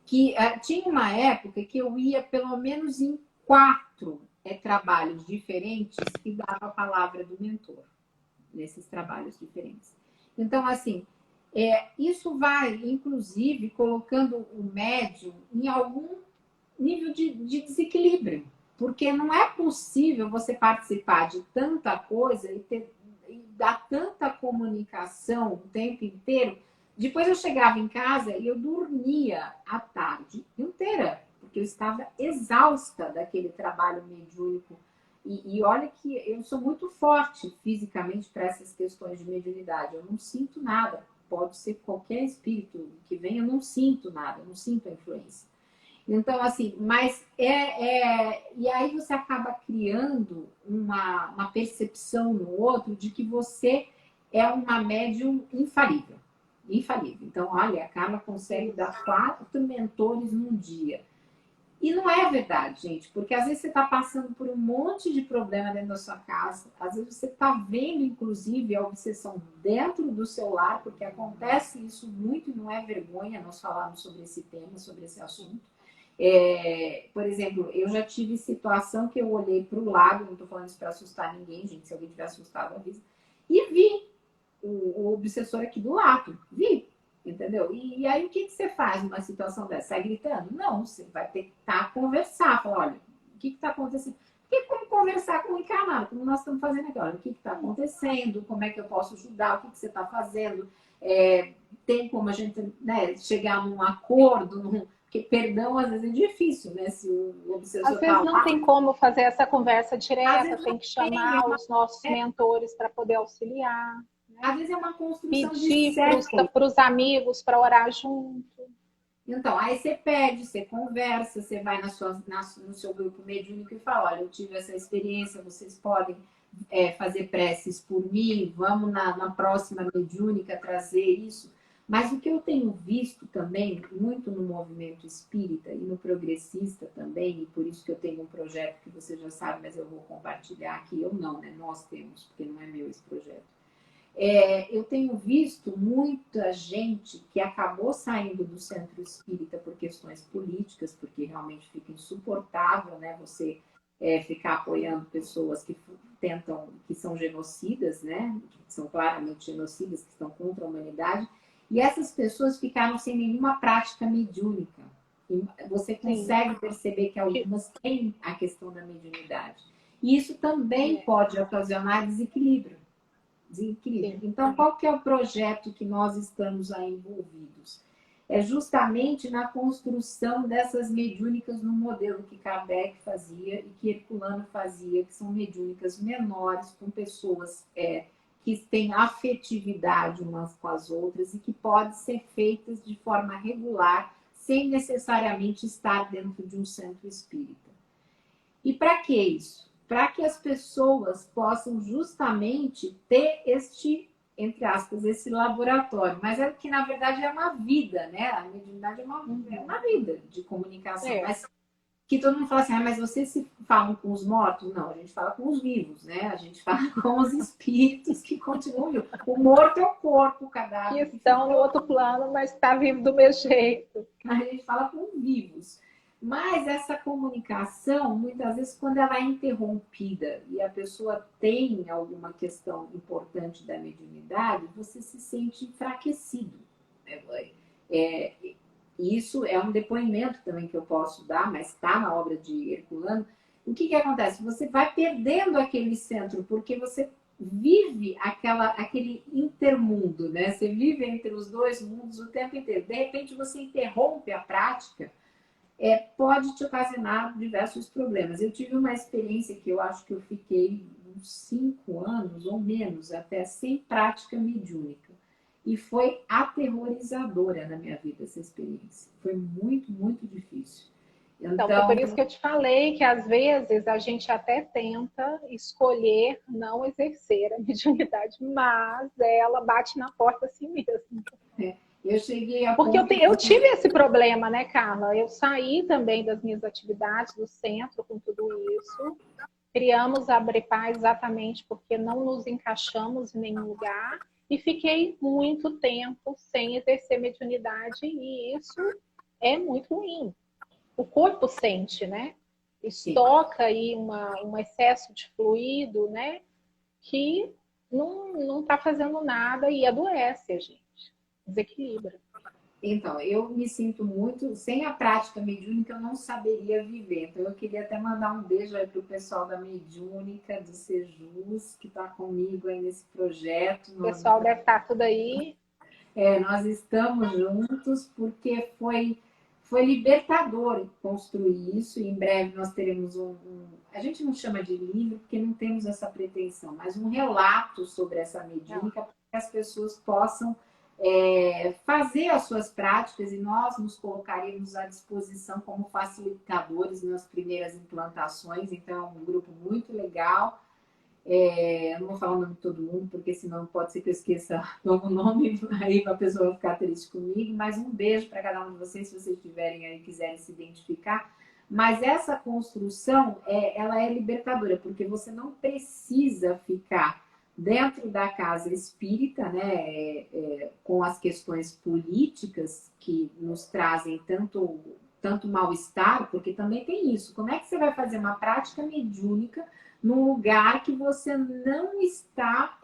Que tinha uma época que eu ia pelo menos em 4 trabalhos diferentes e dava a palavra do mentor nesses trabalhos diferentes. Então, assim, isso vai, inclusive, colocando o médium em algum nível de desequilíbrio, porque não é possível você participar de tanta coisa e dar tanta comunicação o tempo inteiro. Depois eu chegava em casa e eu dormia a tarde inteira, porque eu estava exausta daquele trabalho mediúnico. E olha que eu sou muito forte fisicamente para essas questões de mediunidade. Eu não sinto nada. Pode ser qualquer espírito que venha, eu não sinto nada, eu não sinto a influência. Então, assim, mas e aí você acaba criando uma percepção no outro de que você é uma médium infalível. Infalível. Então, olha, a Carla consegue dar 4 mentores num dia. E não é verdade, gente, porque às vezes você está passando por um monte de problema dentro da sua casa, às vezes você está vendo, inclusive, a obsessão dentro do seu lar, porque acontece isso muito e não é vergonha nós falarmos sobre esse tema, sobre esse assunto. Por exemplo, eu já tive situação que eu olhei para o lado, não estou falando isso para assustar ninguém, gente, se alguém tiver assustado, avisa, e vi o obsessor aqui do lado, vi. Entendeu? E aí o que você faz numa situação dessa? Sai gritando? Não, você vai ter que conversar. Falar, olha, o que está acontecendo? Porque como conversar com o encarnado, como nós estamos fazendo aqui, olha, o que está acontecendo, como é que eu posso ajudar, o que você está fazendo, tem como a gente chegar num acordo, porque perdão às vezes é difícil, né? Se o obsessor às vezes não tem como fazer essa conversa direta, tem que chamar os nossos mentores para poder auxiliar. Às vezes é uma construção pedir de para os amigos para orar junto. Então, aí você pede, você conversa, você vai no seu grupo mediúnico e fala, olha, eu tive essa experiência, vocês podem fazer preces por mim, vamos na próxima mediúnica trazer isso. Mas o que eu tenho visto também, muito no movimento espírita e no progressista também, e por isso que eu tenho um projeto que você já sabe, mas eu vou compartilhar aqui, eu não, né? Nós temos, porque não é meu esse projeto. Eu tenho visto muita gente que acabou saindo do centro espírita por questões políticas, porque realmente fica insuportável, né, você ficar apoiando pessoas que que são genocidas, né, que são claramente genocidas, que estão contra a humanidade, e essas pessoas ficaram sem nenhuma prática mediúnica. E você consegue perceber que algumas têm a questão da mediunidade. E isso também pode ocasionar desequilíbrio. Então, qual que é o projeto que nós estamos aí envolvidos? É justamente na construção dessas mediúnicas no modelo que Kardec fazia e que Herculano fazia, que são mediúnicas menores, com pessoas que têm afetividade umas com as outras e que podem ser feitas de forma regular, sem necessariamente estar dentro de um centro espírita. E para que isso? Para que as pessoas possam justamente ter entre aspas, esse laboratório. Mas que, na verdade, é uma vida, né? A mediunidade é uma vida de comunicação. Mas que todo mundo fala assim, mas vocês se falam com os mortos? Não, a gente fala com os vivos, né? A gente fala com os espíritos que continuam vivos. O morto é o corpo, o cadáver. Que estão no outro plano, mas está vivo do meu jeito. A gente fala com vivos. Mas essa comunicação, muitas vezes, quando ela é interrompida e a pessoa tem alguma questão importante da mediunidade, você se sente enfraquecido. Isso é um depoimento também que eu posso dar, mas está na obra de Herculano. O que acontece? Você vai perdendo aquele centro, porque você vive aquele intermundo, né? Você vive entre os dois mundos o tempo inteiro. De repente, você interrompe a prática, pode te ocasionar diversos problemas. Eu tive uma experiência que eu acho que eu fiquei uns 5 anos ou menos, até sem prática mediúnica. E foi aterrorizadora na minha vida essa experiência. Foi muito, muito difícil. Então, foi Então, por isso que eu te falei que às vezes a gente até tenta escolher não exercer a mediunidade, mas ela bate na porta assim mesmo. eu cheguei a Porque ponto eu tive esse problema, né, Carla? Eu saí também das minhas atividades do centro com tudo isso. Criamos a Abrepar exatamente porque não nos encaixamos em nenhum lugar e fiquei muito tempo sem exercer mediunidade e isso é muito ruim. O corpo sente, né? Estoca aí um excesso de fluido, né? Que não está fazendo nada e adoece a gente, desequilibra. Então, eu me sinto muito, sem a prática mediúnica, eu não saberia viver. Então, eu queria até mandar um beijo aí para o pessoal da mediúnica, do Sejus, que está comigo aí nesse projeto. O pessoal deve estar tudo aí. Nós estamos juntos porque foi libertador construir isso. E em breve nós teremos a gente não chama de livro porque não temos essa pretensão, mas um relato sobre essa mediúnica para que as pessoas possam fazer as suas práticas e nós nos colocaremos à disposição como facilitadores nas primeiras implantações. Então, é um grupo muito legal. Não vou falar o nome de todo mundo, porque senão pode ser que eu esqueça o nome, aí a pessoa vai ficar triste comigo. Mas um beijo para cada um de vocês, se vocês tiverem aí, quiserem se identificar. Mas essa construção, ela é libertadora, porque você não precisa ficar dentro da casa espírita, né, com as questões políticas que nos trazem tanto mal-estar, porque também tem isso. Como é que você vai fazer uma prática mediúnica num lugar que você não está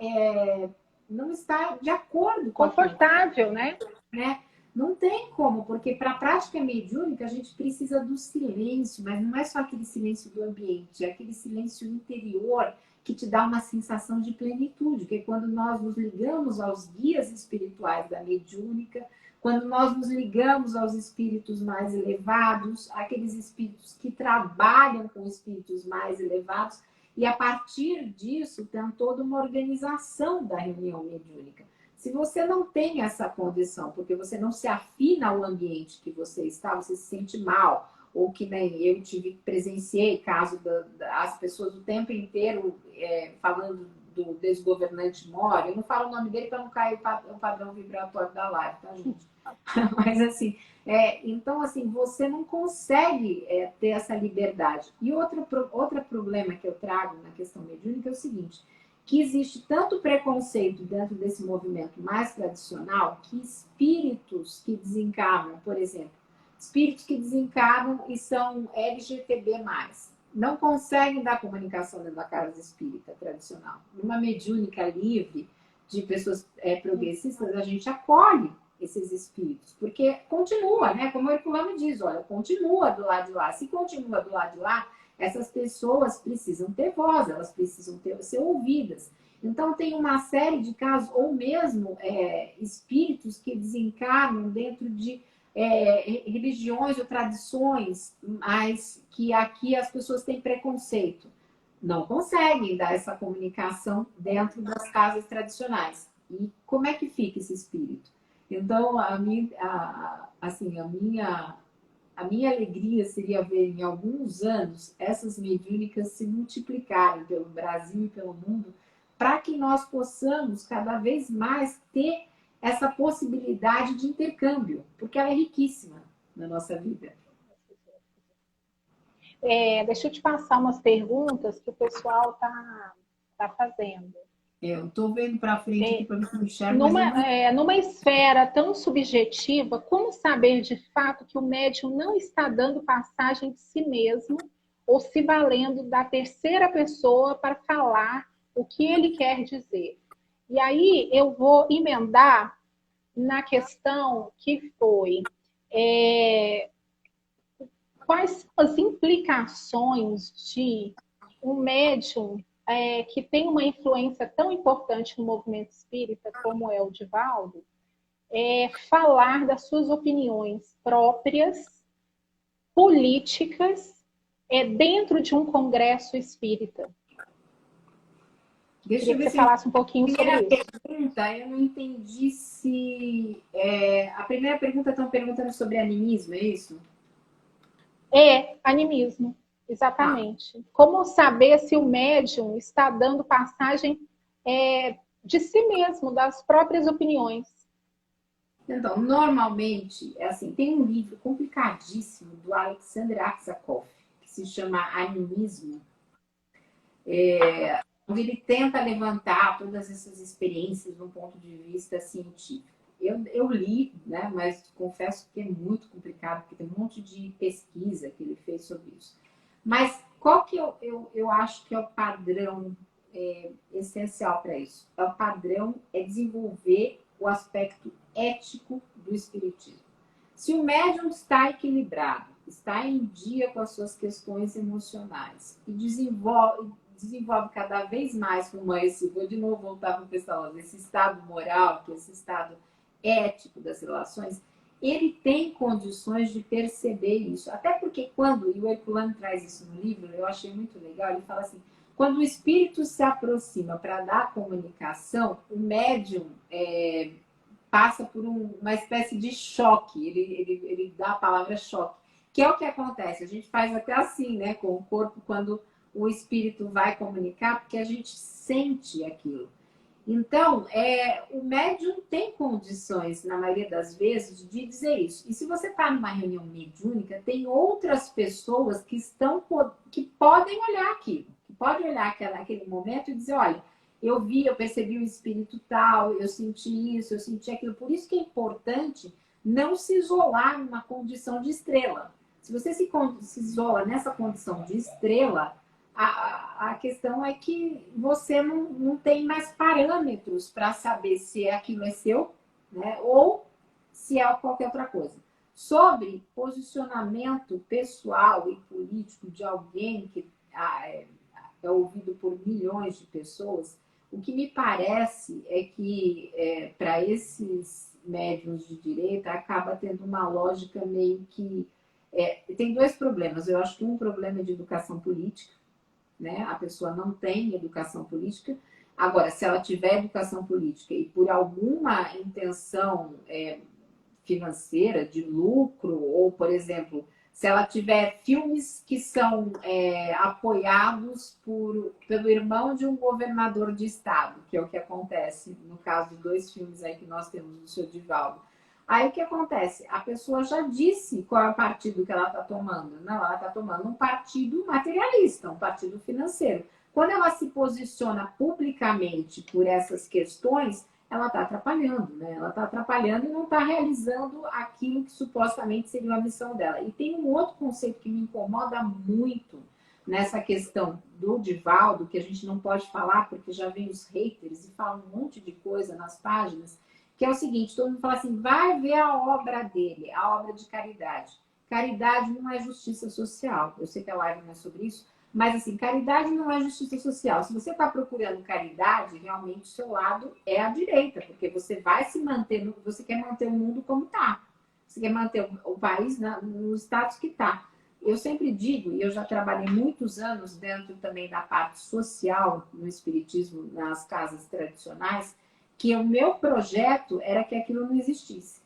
de acordo com confortável, né? Não tem como, porque para a prática mediúnica a gente precisa do silêncio, mas não é só aquele silêncio do ambiente, é aquele silêncio interior que te dá uma sensação de plenitude, que é quando nós nos ligamos aos guias espirituais da mediúnica, quando nós nos ligamos aos espíritos mais elevados, aqueles espíritos que trabalham com espíritos mais elevados, e a partir disso tem toda uma organização da reunião mediúnica. Se você não tem essa condição, porque você não se afina ao ambiente que você está, você se sente mal, ou que nem eu presenciei caso das pessoas o tempo inteiro falando do desgovernante Moro. Eu não falo o nome dele para não cair o padrão vibratório da live, tá, gente? Mas assim, então assim, você não consegue ter essa liberdade. E outro problema que eu trago na questão mediúnica é o seguinte, que existe tanto preconceito dentro desse movimento mais tradicional que espíritos que desencarnam, por exemplo, espíritos que desencarnam e são LGTB+, não conseguem dar comunicação dentro da casa espírita tradicional. Numa mediúnica livre de pessoas progressistas, a gente acolhe esses espíritos, porque continua, né? Como o Herculano diz, olha, continua do lado de lá. Se continua do lado de lá, essas pessoas precisam ter voz, elas precisam ser ouvidas. Então, tem uma série de casos, ou mesmo espíritos que desencarnam dentro de religiões ou tradições, mas que aqui as pessoas têm preconceito. Não conseguem dar essa comunicação dentro das casas tradicionais. E como é que fica esse espírito? Então, a minha alegria seria ver em alguns anos essas mediúnicas se multiplicarem pelo Brasil e pelo mundo, para que nós possamos cada vez mais ter essa possibilidade de intercâmbio, porque ela é riquíssima na nossa vida. Deixa eu te passar umas perguntas que o pessoal tá fazendo. Eu estou vendo para frente aqui para ver se eu enxergo. Numa esfera tão subjetiva, como saber de fato que o médium não está dando passagem de si mesmo ou se valendo da terceira pessoa para falar o que ele quer dizer? E aí eu vou emendar na questão que foi quais são as implicações de um médium que tem uma influência tão importante no movimento espírita como é o Divaldo, falar das suas opiniões próprias políticas dentro de um congresso espírita. Deixa Queria eu ver que você se falasse um pouquinho sobre primeira isso. pergunta, eu não entendi se... a primeira pergunta estão perguntando sobre animismo, é isso? Animismo, Tá. exatamente. Como saber se o médium está dando passagem de si mesmo, das próprias opiniões? Então, normalmente, é assim, tem um livro complicadíssimo do Alexander Aksakov, que se chama Animismo, onde ele tenta levantar todas essas experiências de um ponto de vista científico. Eu li, né, mas confesso que é muito complicado, porque tem um monte de pesquisa que ele fez sobre isso. Mas qual que eu acho que é o padrão essencial para isso? O padrão é desenvolver o aspecto ético do espiritismo. Se o médium está equilibrado, está em dia com as suas questões emocionais e desenvolve cada vez mais como esse, vou de novo voltar para o pessoal, esse estado moral, que é esse estado ético das relações, ele tem condições de perceber isso. Até porque quando, e o Herculano traz isso no livro, eu achei muito legal, ele fala assim, quando o espírito se aproxima para dar comunicação, o médium passa por uma espécie de choque, ele dá a palavra choque, que é o que acontece, a gente faz até assim, né, com o corpo, quando o espírito vai comunicar, porque a gente sente aquilo. Então, o médium tem condições, na maioria das vezes, de dizer isso. E se você está numa reunião mediúnica, tem outras pessoas que podem olhar aquilo, que podem olhar aquele momento e dizer, olha, eu vi, eu percebi o espírito tal, eu senti isso, eu senti aquilo. Por isso que é importante não se isolar numa condição de estrela. Se você se isola nessa condição de estrela, a questão é que você não tem mais parâmetros para saber se aquilo é seu, né, ou se é qualquer outra coisa. Sobre posicionamento pessoal e político de alguém que é ouvido por milhões de pessoas, o que me parece é que, para esses médiuns de direita, acaba tendo uma lógica meio que... tem dois problemas. Eu acho que um problema é de educação política, né? A pessoa não tem educação política. Agora, se ela tiver educação política e por alguma intenção financeira, de lucro, ou, por exemplo, se ela tiver filmes que são apoiados pelo irmão de um governador de estado, que é o que acontece no caso de dois filmes aí que nós temos do seu Divaldo. Aí o que acontece? A pessoa já disse qual é o partido que ela está tomando. Não, ela está tomando um partido materialista, um partido financeiro. Quando ela se posiciona publicamente por essas questões, ela está atrapalhando, né? Ela está atrapalhando e não está realizando aquilo que supostamente seria a missão dela. E tem um outro conceito que me incomoda muito nessa questão do Divaldo, que a gente não pode falar porque já vem os haters e falam um monte de coisa nas páginas, que é o seguinte, todo mundo fala assim, vai ver a obra dele, a obra de caridade. Caridade não é justiça social. Eu sei que a live não é sobre isso, mas assim, caridade não é justiça social. Se você está procurando caridade, realmente o seu lado é a direita, porque você vai se manter, você quer manter o mundo como está. Você quer manter o país no status que está. Eu sempre digo, e eu já trabalhei muitos anos dentro também da parte social no espiritismo, nas casas tradicionais, que o meu projeto era que aquilo não existisse.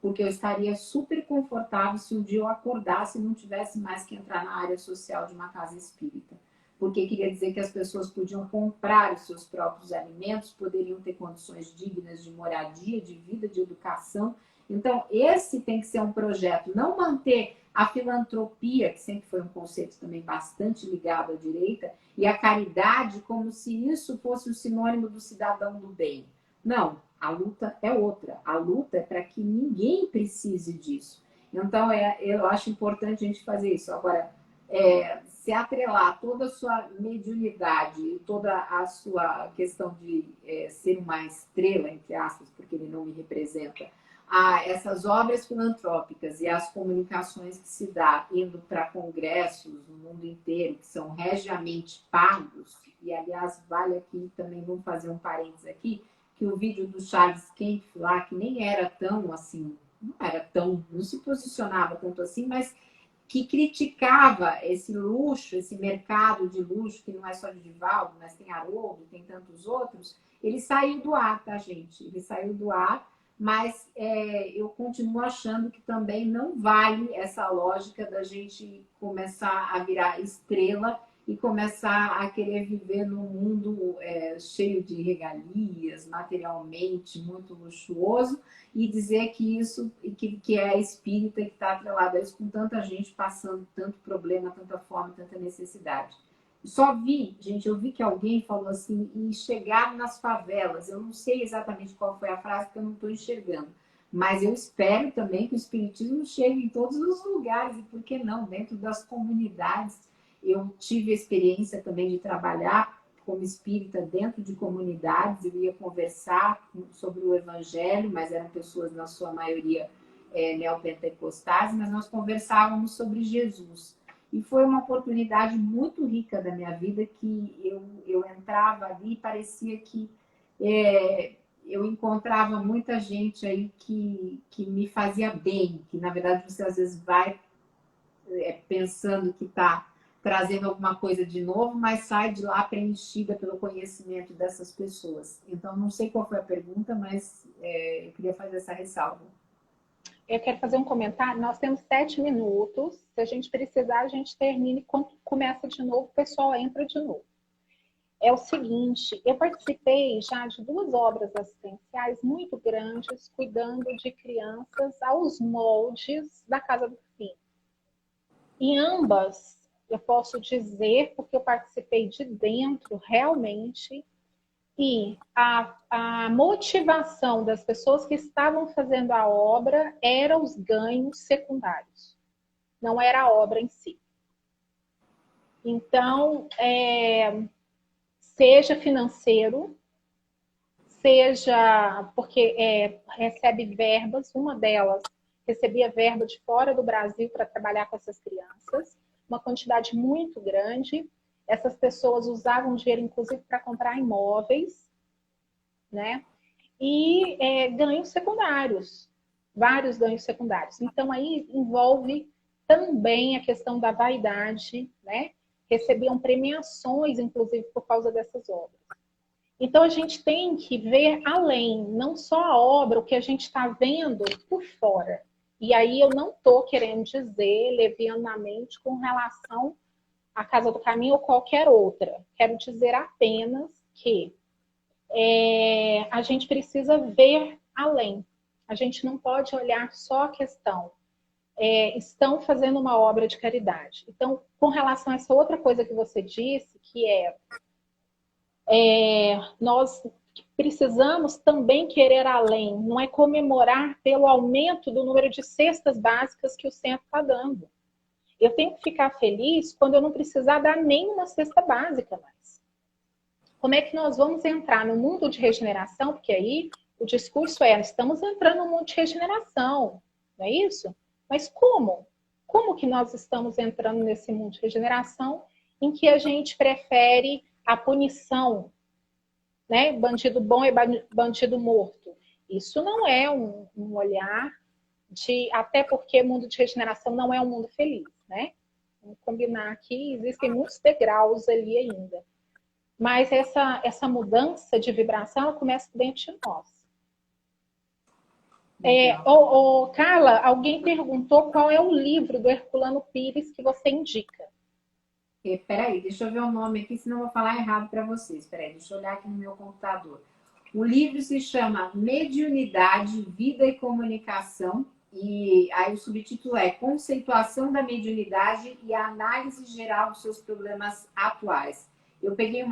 Porque eu estaria super confortável se um dia eu acordasse e não tivesse mais que entrar na área social de uma casa espírita. Porque queria dizer que as pessoas podiam comprar os seus próprios alimentos, poderiam ter condições dignas de moradia, de vida, de educação. Então, esse tem que ser um projeto, não manter a filantropia, que sempre foi um conceito também bastante ligado à direita, e a caridade como se isso fosse o sinônimo do cidadão do bem. Não, a luta é outra. A luta é para que ninguém precise disso. Então, eu acho importante a gente fazer isso. Agora, se atrelar toda a sua mediunidade, toda a sua questão de ser uma estrela, entre aspas, porque ele não me representa, a essas obras filantrópicas e as comunicações que se dá indo para congressos no mundo inteiro, que são regiamente pagos, e, aliás, vale aqui também, vamos fazer um parênteses aqui, que o vídeo do Charles Kemp lá, que nem era tão assim, não se posicionava tanto assim, mas que criticava esse luxo, esse mercado de luxo, que não é só de Divaldo, mas tem Haroldo, tem tantos outros, ele saiu do ar, tá, gente? Ele saiu do ar, mas eu continuo achando que também não vale essa lógica da gente começar a virar estrela e começar a querer viver num mundo cheio de regalias, materialmente muito luxuoso, e dizer que isso que é espírita, que está atrelado a isso, com tanta gente passando tanto problema, tanta fome, tanta necessidade. Só vi, gente, eu vi que alguém falou assim, e chegar nas favelas. Eu não sei exatamente qual foi a frase, porque eu não estou enxergando. Mas eu espero também que o espiritismo chegue em todos os lugares, e por que não, dentro das comunidades. Eu tive a experiência também de trabalhar como espírita dentro de comunidades, eu ia conversar sobre o evangelho, mas eram pessoas, na sua maioria, neopentecostais, mas nós conversávamos sobre Jesus. E foi uma oportunidade muito rica da minha vida, que eu entrava ali e parecia que eu encontrava muita gente aí que me fazia bem, que na verdade você às vezes vai pensando que está trazendo alguma coisa de novo, mas sai de lá preenchida pelo conhecimento dessas pessoas. Então, não sei qual foi a pergunta, mas eu queria fazer essa ressalva. Eu quero fazer um comentário. Nós temos 7 minutos. Se a gente precisar, a gente termina e quando começa de novo, o pessoal entra de novo. É o seguinte, eu participei já de 2 obras assistenciais muito grandes, cuidando de crianças aos moldes da Casa do Fim. Em ambas, eu posso dizer, porque eu participei de dentro realmente, e a motivação das pessoas que estavam fazendo a obra era os ganhos secundários, não era a obra em si. Então, seja financeiro, seja porque recebe verbas, uma delas recebia verba de fora do Brasil para trabalhar com essas crianças, uma quantidade muito grande. Essas pessoas usavam dinheiro, inclusive, para comprar imóveis, né? E ganhos secundários, vários ganhos secundários. Então, aí envolve também a questão da vaidade, né? Recebiam premiações, inclusive, por causa dessas obras. Então, a gente tem que ver além, não só a obra, o que a gente está vendo por fora. E aí eu não estou querendo dizer levianamente com relação à Casa do Caminho ou qualquer outra. Quero dizer apenas que a gente precisa ver além. A gente não pode olhar só a questão. Estão fazendo uma obra de caridade. Então, com relação a essa outra coisa que você disse, que nós precisamos também querer além, não é comemorar pelo aumento do número de cestas básicas que o centro está dando. Eu tenho que ficar feliz quando eu não precisar dar nenhuma cesta básica mais. Como é que nós vamos entrar no mundo de regeneração? Porque aí o discurso estamos entrando no mundo de regeneração, não é isso? Mas como? Como que nós estamos entrando nesse mundo de regeneração em que a gente prefere a punição, né? Bandido bom e bandido morto. Isso não é um olhar até porque o mundo de regeneração não é um mundo feliz, né? Vamos combinar que existem muitos degraus ali ainda. Mas essa mudança de vibração, ela começa dentro de nós. Carla, alguém perguntou qual é o livro do Herculano Pires que você indica. Peraí, deixa eu ver o nome aqui, senão eu vou falar errado para vocês. Peraí, deixa eu olhar aqui no meu computador. O livro se chama Mediunidade, Vida e Comunicação, e aí o subtítulo é Conceituação da Mediunidade e a Análise Geral dos seus Problemas Atuais. Eu peguei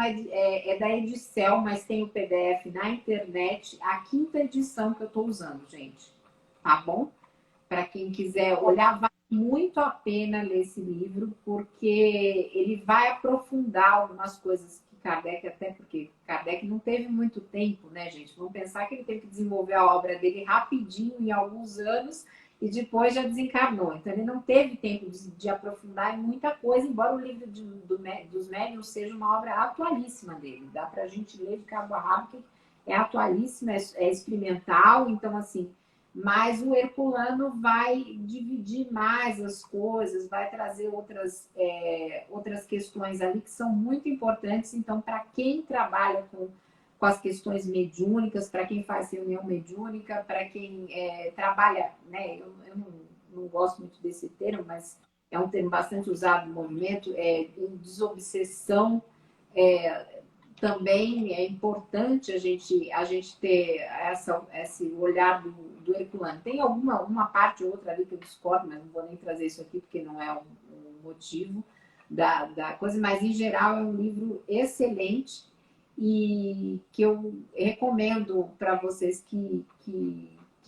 da Edicel, mas tem o PDF na internet, a 5ª edição que eu estou usando, gente. Tá bom? Para quem quiser olhar, vale muito a pena ler esse livro, porque ele vai aprofundar algumas coisas que Kardec, até porque Kardec não teve muito tempo, né, gente? Vamos pensar que ele teve que desenvolver a obra dele rapidinho, em alguns anos, e depois já desencarnou. Então, ele não teve tempo de aprofundar em muita coisa, embora o livro dos médiuns seja uma obra atualíssima dele. Dá para a gente ler de cabo a rabo, que é atualíssima, é experimental. Então, assim, Mas o Herculano vai dividir mais as coisas, vai trazer outras questões ali que são muito importantes. Então, para quem trabalha com as questões mediúnicas, para quem faz reunião mediúnica, para quem trabalha, né? Eu não gosto muito desse termo, mas é um termo bastante usado no movimento, em desobsessão. Também é importante a gente ter esse olhar do Herculano. Tem uma parte ou outra ali que eu discordo, mas não vou nem trazer isso aqui, porque não é um motivo da coisa, mas em geral é um livro excelente e que eu recomendo para vocês que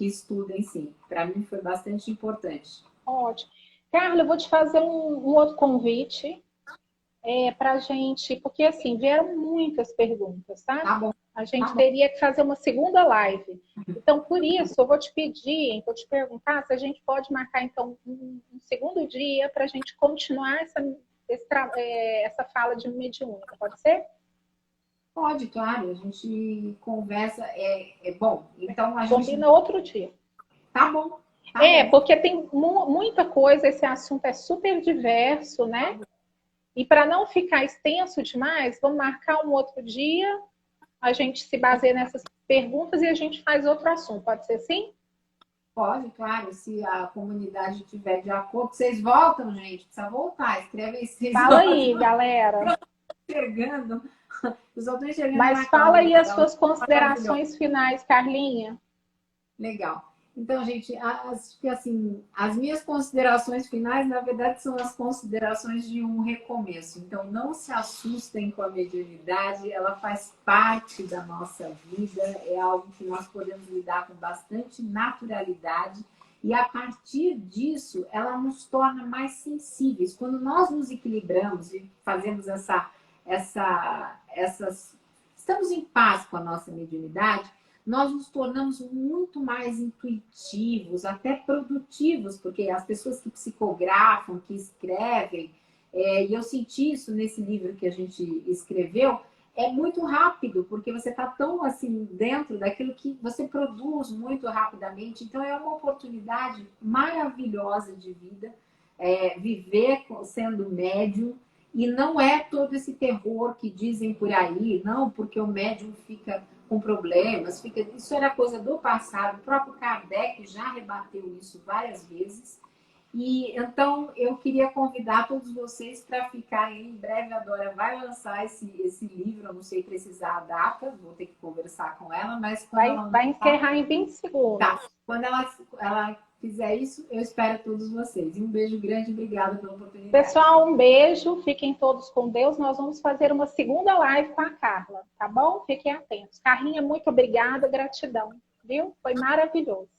estudem, sim. Para mim foi bastante importante. Ótimo. Carla, eu vou te fazer um outro convite. Para a gente, porque assim, vieram muitas perguntas, tá? Tá bom. A gente teria que fazer uma segunda live. Então, por isso, eu vou te pedir, vou te perguntar se a gente pode marcar, então, um segundo dia para a gente continuar essa fala de mediúnica, pode ser? Pode, claro, a gente conversa. Bom, então a gente. Combina outro dia. Tá bom. Tá bom. Porque tem muita coisa, esse assunto é super diverso, né? E para não ficar extenso demais, vamos marcar um outro dia, a gente se baseia nessas perguntas e a gente faz outro assunto. Pode ser assim? Pode, claro. Se a comunidade estiver de acordo, vocês voltam, gente. Precisa voltar. Escreve aí. Vocês Fala aí, galera. Enxergando. Eu só estou enxergando. Mas fala aí as suas considerações finais, Carlinha. Legal. Então, gente, as minhas considerações finais, na verdade, são as considerações de um recomeço. Então, não se assustem com a mediunidade, ela faz parte da nossa vida, é algo que nós podemos lidar com bastante naturalidade e, a partir disso, ela nos torna mais sensíveis. Quando nós nos equilibramos e fazemos estamos em paz com a nossa mediunidade, nós nos tornamos muito mais intuitivos, até produtivos, porque as pessoas que psicografam, que escrevem, e eu senti isso nesse livro que a gente escreveu, é muito rápido, porque você está tão assim dentro daquilo que você produz muito rapidamente. Então é uma oportunidade maravilhosa de vida, viver sendo médium. E não é todo esse terror que dizem por aí, não, porque o médium fica com problemas, isso era coisa do passado, o próprio Kardec já rebateu isso várias vezes. E então eu queria convidar todos vocês para ficarem em breve. A Dora vai lançar esse livro, eu não sei precisar a data, vou ter que conversar com ela, mas vai encerrar em 20 segundos. Tá. Quando ela fizer isso, eu espero todos vocês. E um beijo grande, obrigada pela oportunidade. Pessoal, um beijo, fiquem todos com Deus. Nós vamos fazer uma segunda live com a Carla, tá bom? Fiquem atentos. Carlinha, muito obrigada, gratidão, viu? Foi maravilhoso.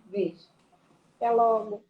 Beijo. Até logo.